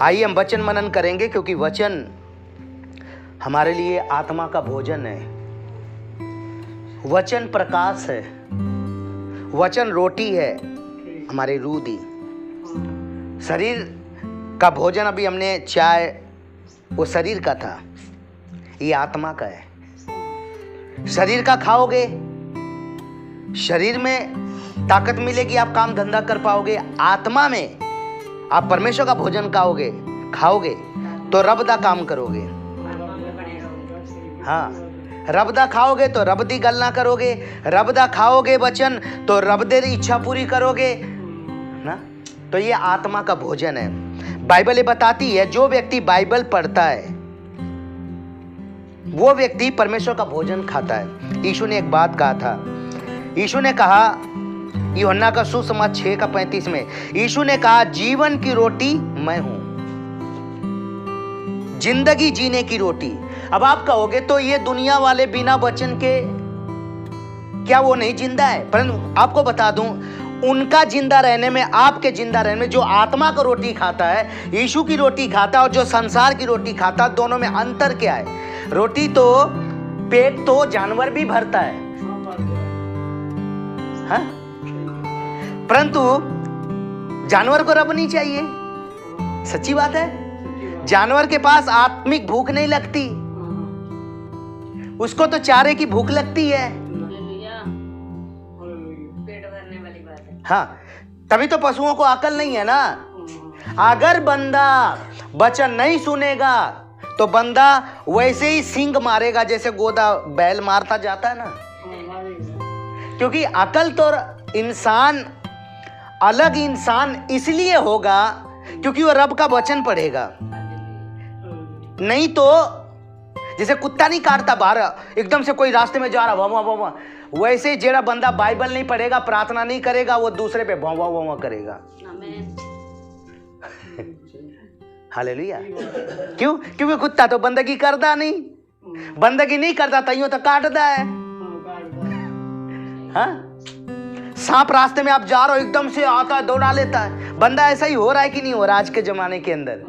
आइए हम वचन मनन करेंगे, क्योंकि वचन हमारे लिए आत्मा का भोजन है। वचन प्रकाश है, वचन रोटी है, हमारी रूह दी। शरीर का भोजन अभी हमने चाय, वो शरीर का था, ये आत्मा का है। शरीर का खाओगे, शरीर में ताकत मिलेगी, आप काम धंधा कर पाओगे। आत्मा में आप परमेश्वर का भोजन खाओगे तो रबदा काम करोगे। हाँ, रबदा खाओगे तो रबदी गलना करोगे, रबदा खाओगे वचन तो रबदे इच्छा पूरी करोगे ना। तो ये आत्मा का भोजन है। बाइबल ये बताती है, जो व्यक्ति बाइबल पढ़ता है वो व्यक्ति परमेश्वर का भोजन खाता है। यीशु ने एक बात कहा था, यीशु ने कहा, यूहन्ना का सुसमाचार 6:35 में यीशु ने कहा, जीवन की रोटी मैं हूं, जिंदगी जीने की रोटी। अब आप कहोगे तो ये दुनिया वाले बिना वचन के क्या वो नहीं जिंदा है? परंतु आपको बता दूं, उनका जिंदा रहने में, आपके जिंदा रहने में, जो आत्मा का रोटी खाता है, यीशु की रोटी खाता है, और जो संसार की रोटी खाता है, दोनों में अंतर क्या है? रोटी तो पेट तो जानवर भी भरता है, हाँ? परंतु जानवर को रब नहीं चाहिए। सच्ची बात है, जानवर के पास आत्मिक भूख नहीं लगती, उसको तो चारे की भूख लगती है। पेट भरने वाली बात है। हाँ, तभी तो पशुओं को अकल नहीं है ना। अगर बंदा वचन नहीं सुनेगा तो बंदा वैसे ही सींग मारेगा जैसे गोदा बैल मारता जाता है ना। क्योंकि अकल तो इंसान, अलग इंसान इसलिए होगा क्योंकि वो रब का वचन पढ़ेगा। नहीं तो जैसे कुत्ता नहीं काटता बाहर, एकदम से कोई रास्ते में जा रहा भौवा भौवा, वैसे जेड़ा बंदा बाइबल नहीं पढ़ेगा, प्रार्थना नहीं करेगा, वो दूसरे पे भौवा भौवा करेगा। हालेलुया। क्यों? क्योंकि कुत्ता तो बंदगी करता नहीं, बंदगी नहीं करता तइयों तो काटता है। हाँ, सांप रास्ते में आप जा रहे हो, एकदम से आता है, दौड़ा लेता है। बंदा ऐसा ही हो रहा है कि नहीं हो रहा आज के जमाने के अंदर?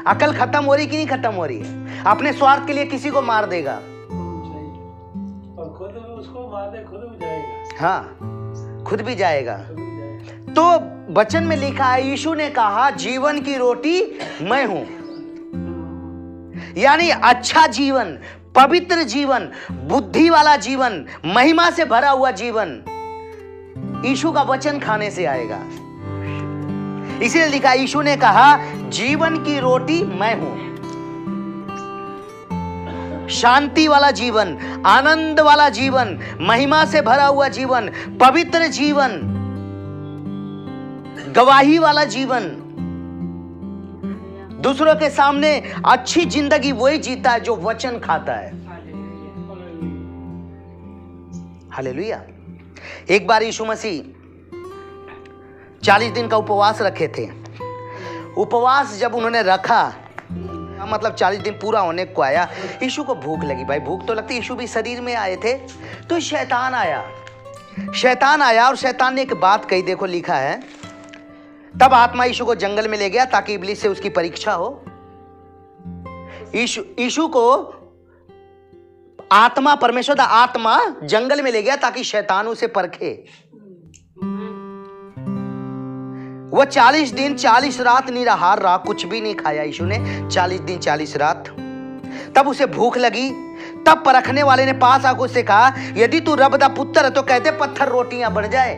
अकल खत्म हो रही कि नहीं खत्म हो रही है? अपने स्वार्थ के लिए किसी को मार देगा, और खुद उसको मार दे, खुद भी जाएगा। हाँ, खुद भी जाएगा। तो वचन में लिखा है, यीशु ने कहा, जीवन की रोटी मैं हूं। यानी अच्छा जीवन, पवित्र जीवन, बुद्धि वाला जीवन, महिमा से भरा हुआ जीवन यीशु का वचन खाने से आएगा। इसलिए लिखा, यीशु ने कहा, जीवन की रोटी मैं हूं। शांति वाला जीवन, आनंद वाला जीवन, महिमा से भरा हुआ जीवन, पवित्र जीवन, गवाही वाला जीवन, दूसरों के सामने अच्छी जिंदगी वही जीता है जो वचन खाता है। हालेलुया। एक बार यीशु मसीह 40 दिन का उपवास रखे थे। उपवास जब उन्होंने रखा, मतलब 40 दिन पूरा होने को आया, यीशु को भूख लगी। भाई भूख तो लगती, यीशु भी शरीर में आए थे। तो शैतान आया और शैतान ने एक बात कही, देखो लिखा है, तब आत्मा यीशु को जंगल में ले गया ताकि इब्लीस से उसकी परीक्षा हो। यीशु को आत्मा, परमेश्वर का आत्मा जंगल में ले गया ताकि शैतान उसे परखे। वो 40 दिन 40 रात निराहार रहा, कुछ भी नहीं खाया यीशु ने 40 दिन 40 रात। तब उसे भूख लगी। तब परखने वाले ने पास आकर उससे कहा, यदि तू रब दा पुत्र है तो कहते पत्थर रोटियां बन जाए।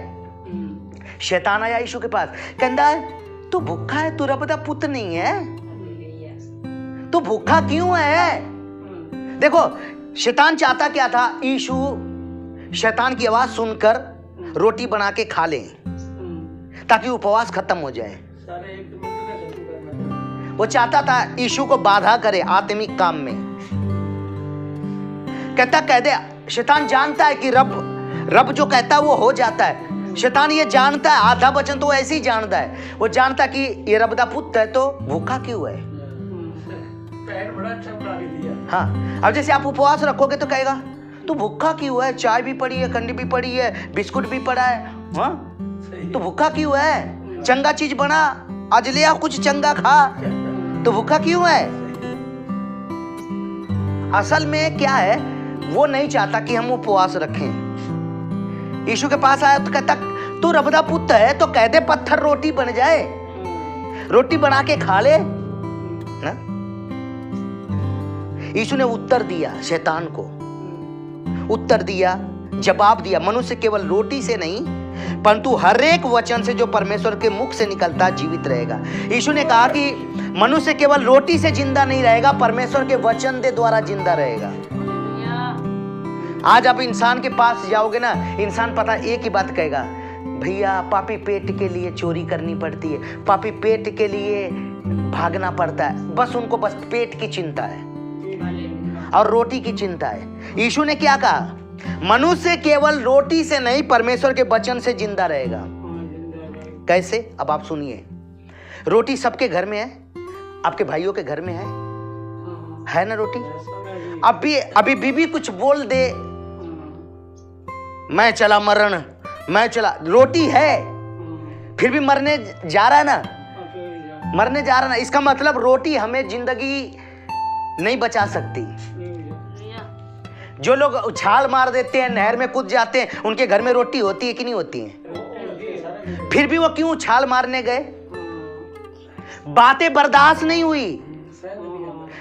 शैतान आया यीशु के पास, कहता है तू भूखा है, तू रब दा पुत्र नहीं है, तू भूखा क्यों है? देखो शैतान चाहता क्या था? यीशु शैतान की आवाज सुनकर रोटी बना के खा ले ताकि उपवास खत्म हो जाए। वो चाहता था यीशु को बाधा करे आत्मिक काम में। कह दे, शैतान जानता है कि रब जो कहता है वो हो जाता है। शैतान ये जानता है, आधा वचन तो ऐसे ही जानता है। वो जानता कि ये रब दा पुत्र है तो भूखा क्यों है। बड़ा अच्छा बना दिया। हाँ, अब जैसे आप उपवास रखोगे तो कहेगा तू भूखा क्यों है, चाय भी पड़ी है, कंडी भी पड़ी है, बिस्कुट भी पड़ा है, हाँ तो भूखा क्यों है, चंगा चीज बना, आज ले आ कुछ चंगा खा, तो भूखा क्यों है? असल में क्या है, वो नहीं चाहता कि हम उपवास रखें। यीशु के पास आया तो कहता तू रब दा पुत्र है तो कह दे पत्थर रोटी बन जाए, रोटी बना के खा ले ना। यीशु ने उत्तर दिया शैतान को, उत्तर दिया, जवाब दिया, मनुष्य केवल रोटी से नहीं परंतु हर एक वचन से जो परमेश्वर के मुख से निकलता जीवित रहेगा। यीशु ने कहा कि मनुष्य केवल रोटी से जिंदा नहीं रहेगा, परमेश्वर के वचन के द्वारा जिंदा रहेगा। आज आप इंसान के पास जाओगे ना, इंसान पता एक ही बात कहेगा, भैया पापी पेट के लिए चोरी करनी पड़ती है, पापी पेट के लिए भागना पड़ता है। बस उनको बस पेट की चिंता है और रोटी की चिंता है। यीशु ने क्या कहा? मनुष्य केवल रोटी से नहीं परमेश्वर के वचन से जिंदा रहेगा। कैसे? अब आप सुनिए। रोटी सबके घर में है, आपके भाइयों के घर में है ना रोटी? अभी बीबी कुछ बोल दे, मैं चला मरण, मैं चला, रोटी है फिर भी मरने जा रहा है ना, मरने जा रहा है ना। इसका मतलब रोटी हमें जिंदगी नहीं बचा सकती। जो लोग उछाल मार देते हैं, नहर में कूद जाते हैं, उनके घर में रोटी होती है कि नहीं होती है? फिर भी वो क्यों उछाल मारने गए? बातें बर्दाश्त नहीं हुई,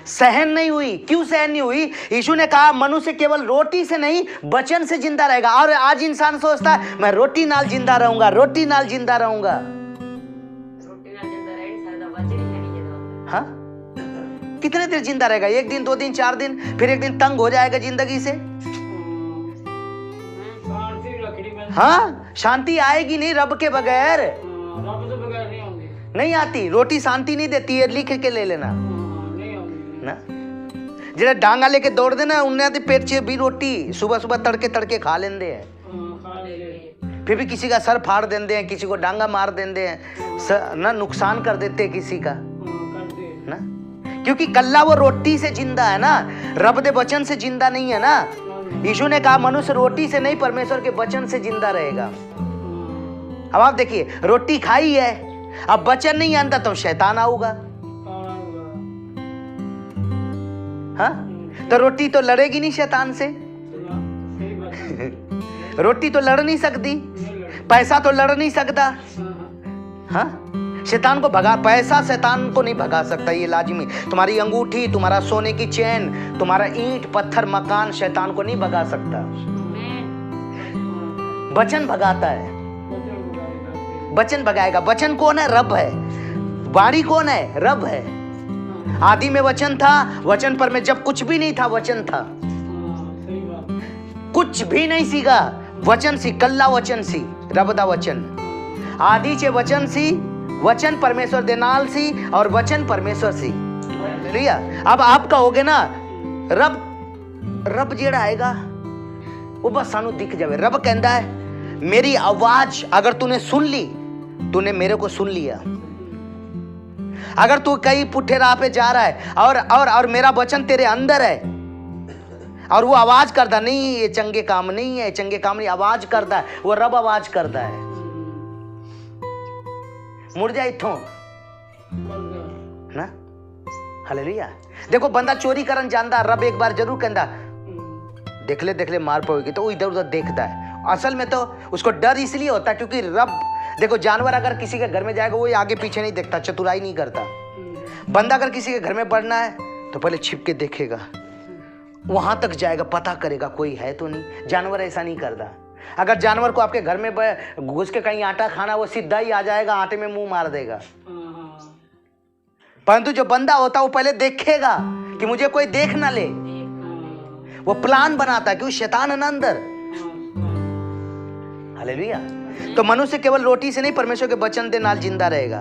सहन नहीं हुई। क्यों सहन नहीं हुई? यीशु ने कहा मनुष्य केवल रोटी से नहीं वचन से जिंदा रहेगा। और आज इंसान सोचता है मैं रोटी नाल जिंदा रहूंगा, रोटी नाल जिंदा रहूंगा। हाँ, कितने देर जिंदा रहेगा? एक दिन, 2 दिन, 4 दिन, फिर एक दिन तंग हो जाएगा जिंदगी से। हाँ, शांति आएगी नहीं रब के बगैर, नहीं आती। रोटी शांति नहीं देती है, लिख के ले लेना ना। जेड़ा डांगा लेके दौड़ देना उन्हें पेट च भी रोटी सुबह सुबह तड़के तड़के खा लेंदे हैं, फिर भी किसी का सर फाड़ देंदे हैं, किसी को डांगा मार देंदे हैं ना, नुकसान कर देते हैं किसी का ना, क्योंकि कल्ला वो रोटी से जिंदा है ना, रब दे वचन से जिंदा नहीं है ना। यीशु ने कहा मनुष्य रोटी से नहीं परमेश्वर के वचन से जिंदा रहेगा। अब आप देखिए, रोटी खाई है, अब वचन नहीं आंदा तो शैतान आऊगा। हाँ, तो रोटी तो लड़ेगी नहीं शैतान से। रोटी तो लड़ नहीं सकती, पैसा तो लड़ नहीं सकता। हाँ, शैतान को भगा, पैसा शैतान को नहीं भगा सकता, ये लाजिमी। तुम्हारी अंगूठी, तुम्हारा सोने की चैन, तुम्हारा ईंट पत्थर मकान शैतान को नहीं भगा सकता। वचन भगाता है, वचन भगाएगा। वचन कौन है? रब है। वाणी कौन है? रब है। आदि में वचन था, वचन पर में जब कुछ भी नहीं था वचन था, कुछ भी नहीं सीगा, वचन सी, कल्ला वचन सी, रब दा वचन। आदि चे वचन सी, वचन परमेश्वर दे नाल सी और वचन परमेश्वर सी। लिया। अब आप कहोगे ना रब जेड़ा आएगा वो बस सानू दिख जावे। रब कहता है मेरी आवाज अगर तूने सुन ली, तूने मेरे को सुन लिया। अगर तू कहीं पुट्ठे राह पे जा रहा है और मेरा वचन तेरे अंदर है और वो आवाज करता नहीं, ये चंगे काम नहीं है, चंगे काम नहीं, आवाज करता है, वो रब आवाज करता है, मुड़ जा इथों ना। हालेलुया। देखो बंदा चोरी करन जांदा, रब एक बार जरूर कहता देख ले मार पड़ेगी, तो वो इधर उधर देखता है। असल में तो उसको डर इसलिए होता है क्योंकि रब, देखो जानवर अगर किसी के घर में जाएगा वो आगे पीछे नहीं देखता, चतुराई नहीं करता। बंदा अगर किसी के घर में बढ़ना है तो पहले छिप के देखेगा, वहां तक जाएगा, पता करेगा कोई है तो नहीं। जानवर ऐसा नहीं करता। अगर जानवर को आपके घर में घुस के कहीं आटा खाना, वो सीधा ही आ जाएगा, आटे में मुंह मार देगा। परंतु जो बंदा होता है वो पहले देखेगा कि मुझे कोई देख ना ले, वो प्लान बनाता है क्योंकि शैतान है ना अंदर। हालेलुया। तो मनुष्य केवल रोटी से नहीं परमेश्वर के वचन के नाल जिंदा रहेगा।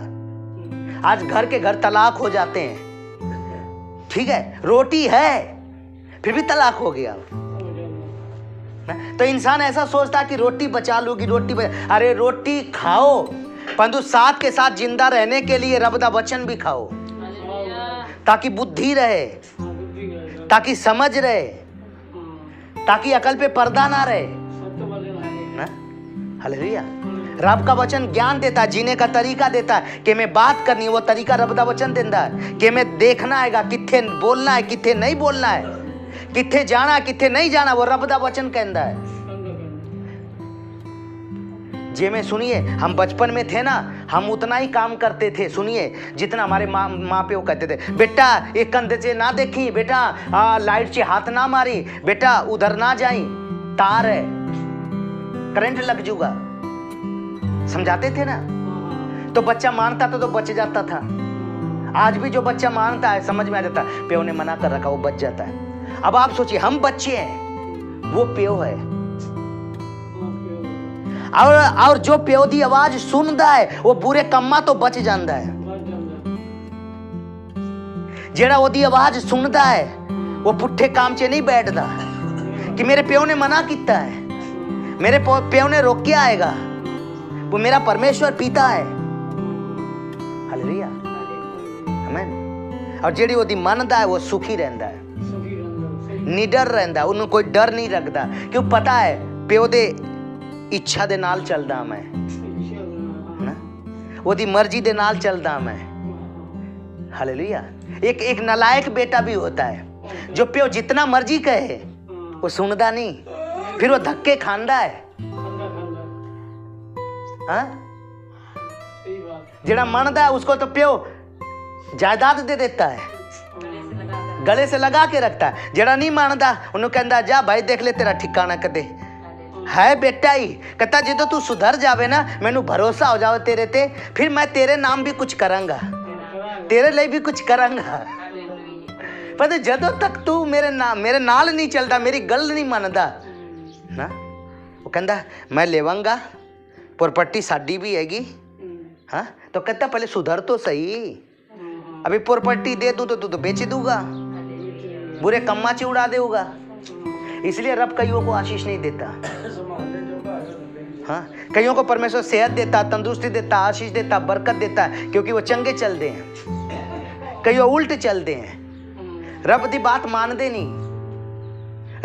आज घर के घर तलाक हो जाते हैं, ठीक है, रोटी है फिर भी तलाक हो गया। तो इंसान ऐसा सोचता कि रोटी बचा लूंगी, अरे रोटी खाओ परंतु साथ के साथ जिंदा रहने के लिए रब दा वचन भी खाओ, ताकि बुद्धि रहे, ताकि समझ रहे, ताकि अकल पे पर्दा ना रहे ना। हालेलुया। रब का वचन ज्ञान देता है, जीने का तरीका देता है कि मैं बात करनी है, वो तरीका रब का वचन देता है कि मैं देखना हैगा किथे बोलना है किथे नहीं बोलना है, किथे जाना किथे नहीं जाना, वो रब का वचन कहता है। जे में सुनिए, हम बचपन में थे ना, हम उतना ही काम करते थे, सुनिए, जितना हमारे माँ प्यो कहते थे, बेटा एक कंधे से ना देखी, बेटा लाइट से हाथ ना मारी, बेटा उधर ना जाई, तार है करंट लग जूगा, समझाते थे ना। तो बच्चा मानता था तो बच जाता था। आज भी जो बच्चा मानता है समझ में आ जाता है, प्यो ने मना कर रखा, वो बच जाता है। अब आप सोचिए, हम बच्चे हैं, वो प्यो है, और जो प्यो दी आवाज सुनता है वो बुरे कम्मा तो बच जाता है। जेड़ा ओदी आवाज सुनता है वो पुट्ठे काम च नहीं बैठता कि मेरे प्यो ने मना किया है, मेरे प्यो ने रोकिया आएगा, वो मेरा परमेश्वर पिता है। हालेलुया, आमीन। और जेड़ी ओदी मनदा है वो सुखी रहता है, निडर रहता है, उन्हें कोई डर नहीं रखता, क्यों पता है प्यो दे इच्छा दे नाल चलदा मैं, ओदी मर्जी दे नाल चलदा मैं। हालेलुया। एक नालायक बेटा भी होता है जो प्यो जितना मर्जी कहे वो सुनदा नहीं, फिर वो धक्के खांदा है। हाँ, जेड़ा मनदा है उसको तो प्यो जायदाद दे देता है, गले से लगा के रखता है। जेड़ा नहीं मानदा उन्हें कहता जा भाई देख ले तेरा ठिकाना कदे है बेटा ही, कहता जो तू सुधर जावे ना, मैनू भरोसा हो जावे तेरे ते, फिर मैं तेरे नाम भी कुछ करांगा, तेरे लिए भी कुछ करांगा। पर जदों तक तू मेरे नाल नहीं चलता, मेरी गल नहीं मनदा ना, वो कहता मैं लेवांगा, प्रॉपर्टी साडी भी हैगी। हाँ, तो कहता पहले सुधर तो सही, अभी प्रॉपर्टी दे दूं तो तू तो बेच दूंगा, बुरे कम्मा च उड़ा देगा। इसलिए रब कईयों को आशीष नहीं देता। हाँ, कईयों को परमेश्वर सेहत देता, तंदुरुस्ती देता, आशीष देता, बरकत देता है, क्योंकि वो चंगे चलते हैं, कईयों उल्ट चलते हैं, रब दी बात मानते नहीं।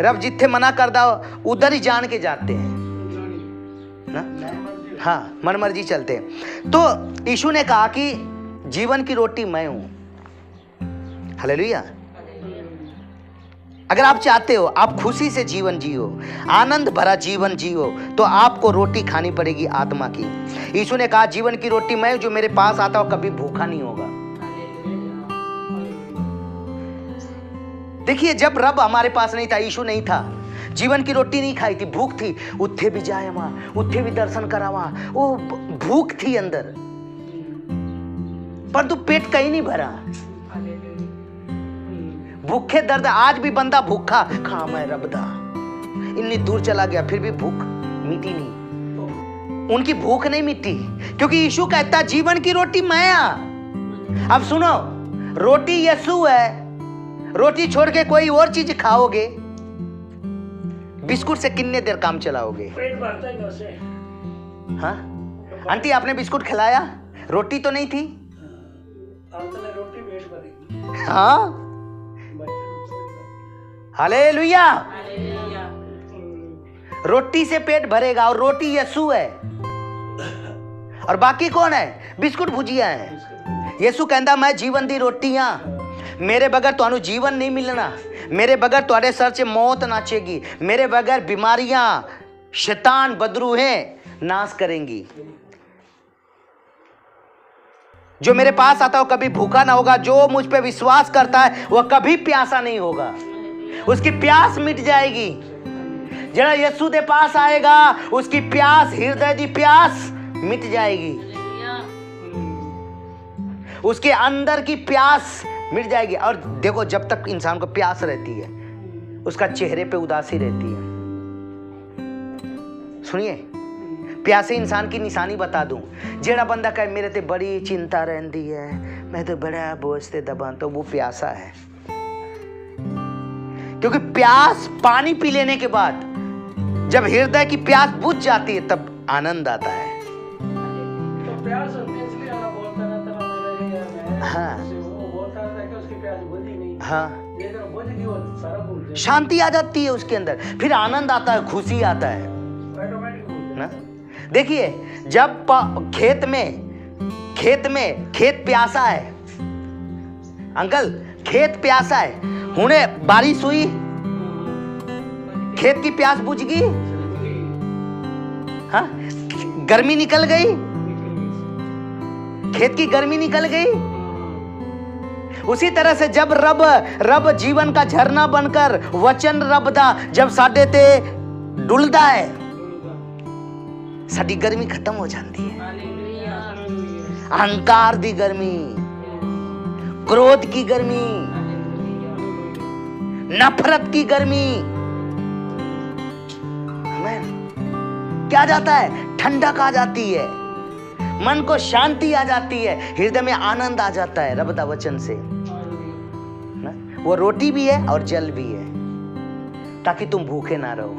रब जिथे मना करदा उधर ही जान के जाते हैं ना। हाँ, मन मर्जी चलते हैं। तो यीशु ने कहा कि जीवन की रोटी मैं हूं। हालेलुया। अगर आप चाहते हो आप खुशी से जीवन जियो, आनंद भरा जीवन जियो, तो आपको रोटी खानी पड़ेगी आत्मा की। यीशु ने कहा जीवन की रोटी मैं, जो मेरे पास आता हो कभी भूखा नहीं होगा। देखिए, जब रब हमारे पास नहीं था, यीशु नहीं था, जीवन की रोटी नहीं खाई थी, भूख थी, उत्थे भी जाए वहां, उत्थे भी दर्शन करा वहां, वो भूख थी अंदर, पर तू पेट कहीं नहीं भरा। भूखे दर्द, आज भी बंदा भूखा खा मैं रबदा, इतनी दूर चला गया फिर भी भूख मिटी नहीं, उनकी भूख नहीं मिटी, क्योंकि यीशु कहता जीवन की रोटी मैं हूं। अब सुनो, रोटी यीशु है, रोटी छोड़ के कोई और चीज खाओगे, बिस्कुट से कितने देर काम चलाओगे? पेट भरता है उससे। हाँ आंटी, आपने बिस्कुट खिलाया, रोटी तो नहीं थी। रोटी पेट भरेगी। हाँ, हालेलुया। रोटी से पेट भरेगा, और रोटी यीशु है, और बाकी कौन है? बिस्कुट भुजिया है। यीशु कहता मैं जीवन दी रोटी हाँ, मेरे बगैर तुहानू जीवन नहीं मिलना, मेरे बगैर तुहाडे सर से मौत नाचेगी, मेरे बगैर बीमारियां, शैतान, बदरूहें नाश करेंगी। जो मेरे पास आता हो कभी भूखा ना होगा, जो मुझ पे विश्वास करता है वह कभी प्यासा नहीं होगा, उसकी प्यास मिट जाएगी। जरा यीशु दे पास आएगा, उसकी प्यास, हृदय दी प्यास मिट जाएगी, उसके अंदर की प्यास मिट जाएगी। और देखो, जब तक इंसान को प्यास रहती है उसका चेहरे पे उदासी रहती है। सुनिए, प्यासे इंसान की निशानी बता दूं, जेड़ा बंदा कहे मेरे ते बड़ी चिंता रहती है, मैं तो बड़ा बोझ से दबा, तो वो प्यासा है। क्योंकि प्यास, पानी पी लेने के बाद जब हृदय की प्यास बुझ जाती है तब आनंद आता है। तो प्यास होती है, इसलिए आप बोलता रहता है। हाँ, वो बोलता रहता है कि उसकी प्यास बुझी नहीं। हाँ, ये अगर बुझ गई वो सारा भूल जाए, शांति आ जाती है उसके अंदर, फिर आनंद आता है, खुशी आता है ना। देखिए जब खेत प्यासा है, अंकल खेत प्यासा है, हुने बारिश हुई, खेत की प्यास बुझ गई, हाँ गर्मी निकल गई, खेत की गर्मी निकल गई। उसी तरह से जब रब जीवन का झरना बनकर वचन रब दा जब साडे ते डुलदा है, साडी गर्मी खत्म हो जाती है। अहंकार दी गर्मी, क्रोध की गर्मी, नफरत की गर्मी, क्या जाता है, ठंडक आ जाती है, मन को शांति आ जाती है, हृदय में आनंद आ जाता है रब दा वचन से ना? वो रोटी भी है और जल भी है ताकि तुम भूखे ना रहो।